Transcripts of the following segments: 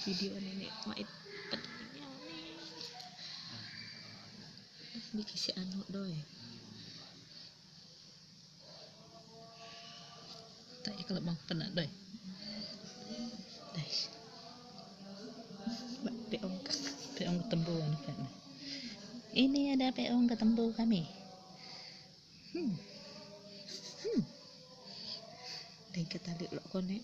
video nenek mait pedenya nih dikisi anu doy tak kalau bang pernah doy guys peong ketembu kan ini ada peong ketembu kami dan kita lihat lo konek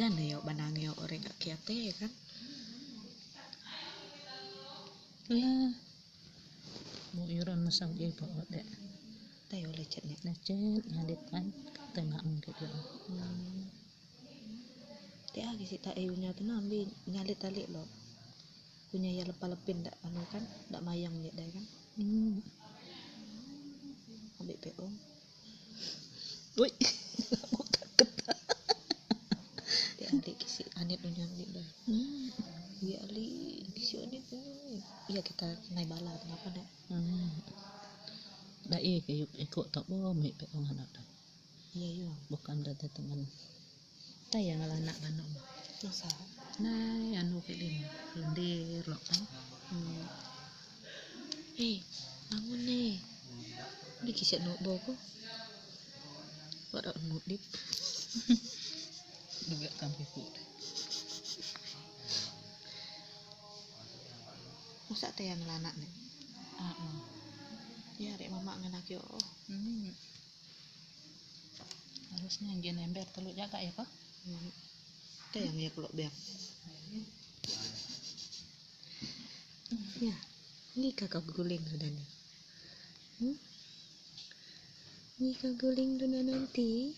dan yo banangyo orang gak kiate kan ya mau iron masang dia bawa deh tayo lecet ngalit kan tengah angkat dia dia agak tak ayunya tu nambi ngalit tali lo punya ya lepa-lepin dak anu kan dak mayang ya dah kan ambil peong woi dia adik kisi anit punya ambil dah dia ali kisi anit iya kita naik bala kenapa dak dah ikut tak boleh ambil peong anak dah iya bukan dah teman tayang anak anak masa nah anu pilih lendir lo kan bangun nih ini kisah nuk boko wadak mudip juga kampi food masa tayang anak nih ya rek mama nganak yo harusnya yang ember teluk jaga ya kok kayak yang ya kalau biar ya ini kakak guling sudah nih ini kakak guling sudah nanti